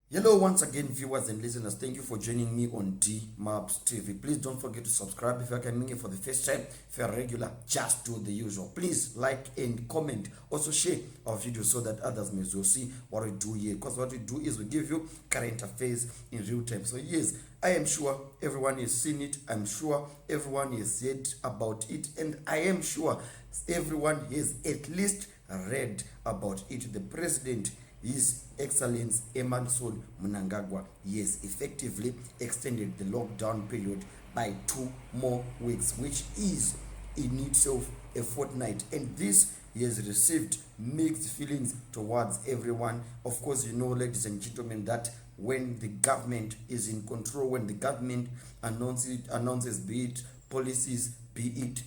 Hello once again, viewers and listeners. Thank you for joining me on D Maps TV. Please don't forget to subscribe if you are coming here for the first time. If you are regular, just do the usual. Please like and comment. Also share our videos so that others may also see what we do here. Because what we do is we give you current affairs in real time. So yes, I am sure everyone has seen it. I'm sure everyone has heard about it. And I am sure everyone has at least read about it. The president, His Excellency Emerson Mnangagwa, has effectively extended the lockdown period by 2 more weeks, which is in itself a fortnight. And this he has received mixed feelings towards everyone. Of course, you know, ladies and gentlemen, that when the government is in control, when the government announces, be it policies, be it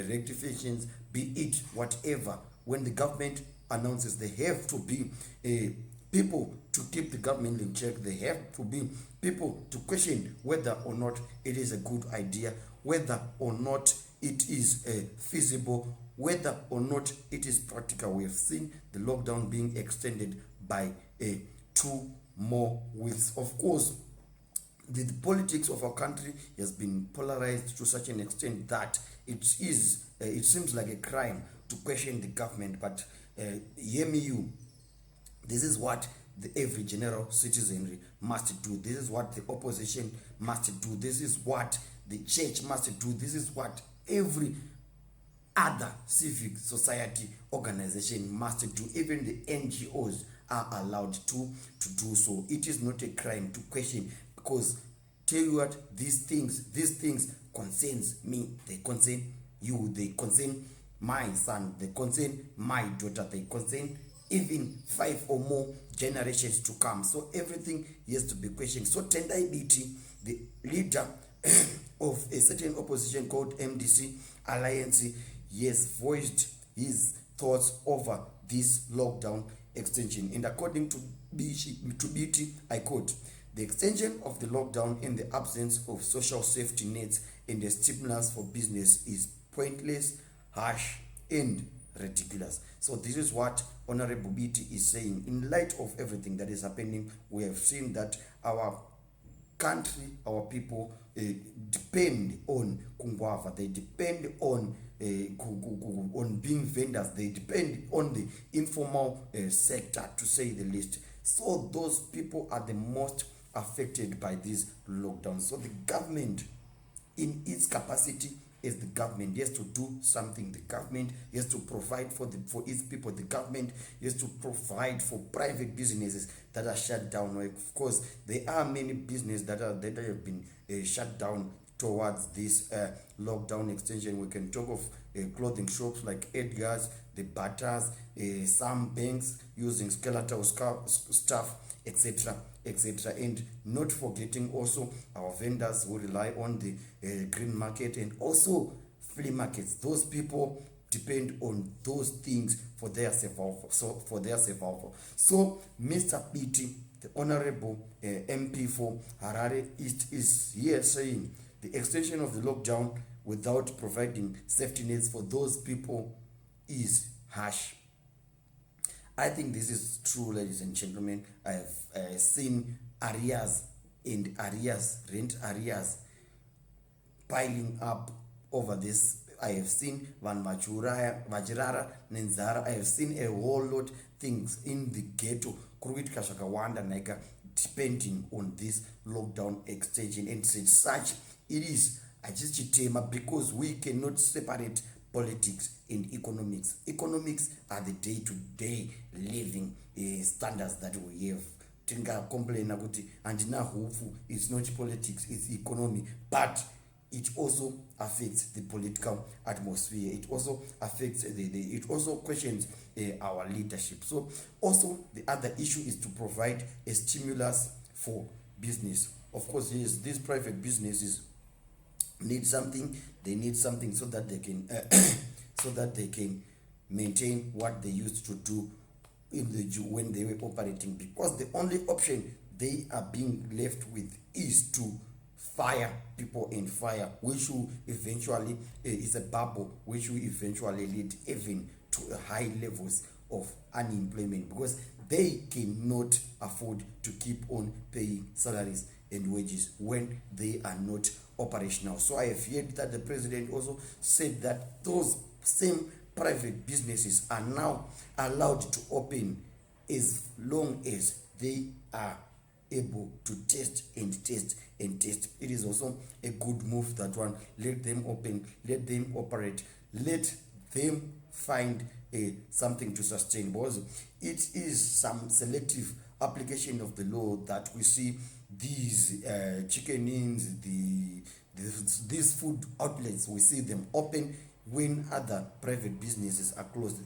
rectifications, be it whatever, when the government announces, they have to be people to keep the government in check. They have to be people to question whether or not it is a good idea, whether or not it is feasible, whether or not it is practical. We have seen the lockdown being extended by 2 more weeks. Of course, the politics of our country has been polarized to such an extent that it seems like a crime to question the government. But hear me, you. This is what the every general citizenry must do. This is what the opposition must do. This is what the church must do. This is what every other civic society organization must do. Even the NGOs are allowed to do so. It is not a crime to question, because tell you what, these things concerns me. They concern you. They concern my son. They concern my daughter. They concern even 5 or more generations to come. So everything has to be questioned. So Tendai Biti, the leader of a certain opposition called MDC Alliance, has voiced his thoughts over this lockdown extension. And according to Biti, I quote, "The extension of the lockdown in the absence of social safety nets and the stimulus for business is pointless, harsh, and ridiculous." So this is what Honorable Biti is saying. In light of everything that is happening, we have seen that our country, our people depend on Kungwava. They depend on being vendors. They depend on the informal sector, to say the least. So those people are the most affected by this lockdown. So the government, in its capacity as the government, has to do something. The government has to provide for its people. The government has to provide for private businesses that are shut down. Of course, there are many businesses that have been shut down towards this lockdown extension. We can talk of clothing shops like Edgar's, the Batters, some banks using skeletal staff, etc., etc. And not forgetting also our vendors who rely on the green market and also flea markets. Those people depend on those things for their survival. So Mr. Biti, the Honorable MP for Harare East, is here saying the extension of the lockdown without providing safety nets for those people is harsh. I think this is true, ladies and gentlemen. I have seen arrears and rent arrears piling up over this. I have seen Van Vajirara, Nenzara. I have seen a whole lot things in the ghetto, Kuruit Kashakawanda Naika, depending on this lockdown extension. And such it is Ajistema, because we cannot separate politics and economics. Economics are the day-to-day living standards that we have. Tinga complain about and now hopeful it's not politics, it's economy, but it also affects the political atmosphere. It also affects it also questions our leadership. So also the other issue is to provide a stimulus for business. Of course, yes, these private businesses need something. They need something so that they can maintain what they used to do when they were operating, because the only option they are being left with is to fire people and fire, which will eventually is a bubble which will eventually lead even to high levels of unemployment, because they cannot afford to keep on paying salaries and wages when they are not operational. So I have heard that the president also said that those same private businesses are now allowed to open as long as they are able to test and test and test. It is also a good move, that one. Let them open, let them operate, let them find something to sustain, because it is some selective application of the law that we see these chicken inns, these food outlets, we see them open when other private businesses are closed.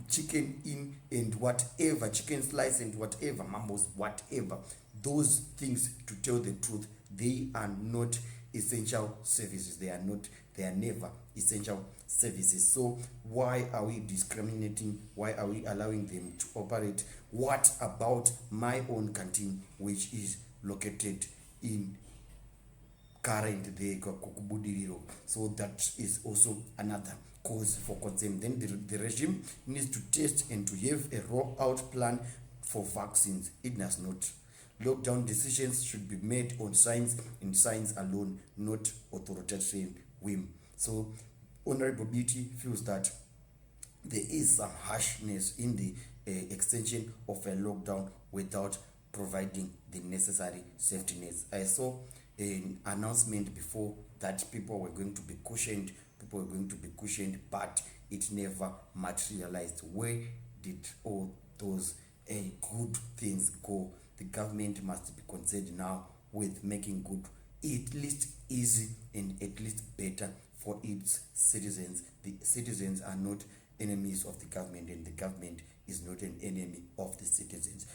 Chicken in and whatever, chicken slice and whatever, mambos, whatever, those things, to tell the truth, they are not essential services. They are never essential services. So why are we discriminating? Why are we allowing them to operate? What about my own canteen, which is located in current the Kukubudiriro? So that is also another cause for concern. Then the regime needs to test and to have a roll-out plan for vaccines. It does not. Lockdown decisions should be made on science and science alone, not authoritarian whim. So Honorable Biti feels that there is some harshness in the extension of a lockdown without providing the necessary safety nets. I saw an announcement before that people were going to be cushioned, but it never materialized. Where did all those good things go? The government must be concerned now with making good at least easy and at least better for its citizens. The citizens are not enemies of the government, and the government is not an enemy of the citizens.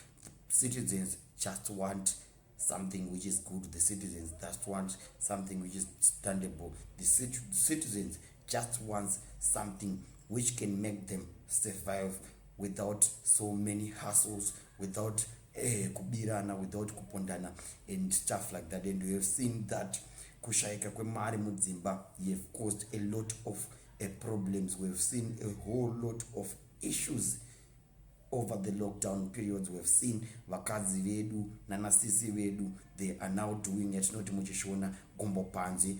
Citizens just want something which is good. The citizens just want something which is standable. The citizens just want something which can make them survive without so many hassles, without kubirana, without kupondana and stuff like that. And we have seen that kushaika kwemari mudzimba have caused a lot of problems. We have seen a whole lot of issues over the lockdown periods. We have seen vakazi vedu nanasisi vedu, they are now doing it not muchishona gumbo panze,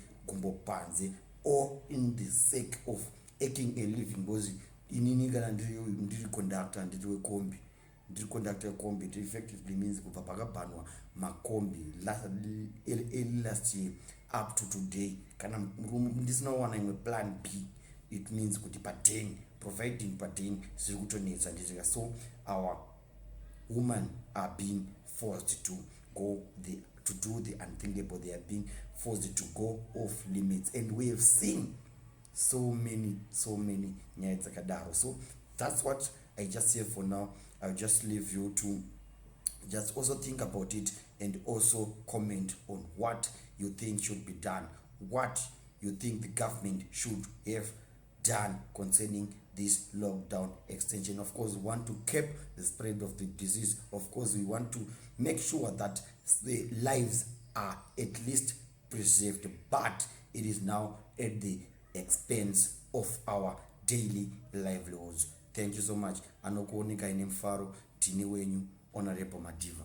or in the sake of making a living. Because inini kana ndiri conductor ndiri conductor kombi, it effectively means kubva pakabanwa makombi last year up to today. Kana ndisina wana imwe plan B, it means kuti paten providing paten zviri kutonetsa ndizvika. So our women are being forced to do the unthinkable. They are being forced to go off limits, and we have seen so many nyaya dzakadaro. So that's what I just say for now. I'll just leave you to just also think about it and also comment on what you think should be done, what you think the government should have done concerning this lockdown extension. Of course, we want to keep the spread of the disease. Of course, we want to make sure that the lives are at least preserved, but it is now at the expense of our daily livelihoods. Thank you so much. Anokuoneka ine mfaro tine wenyu Honorable Madiva.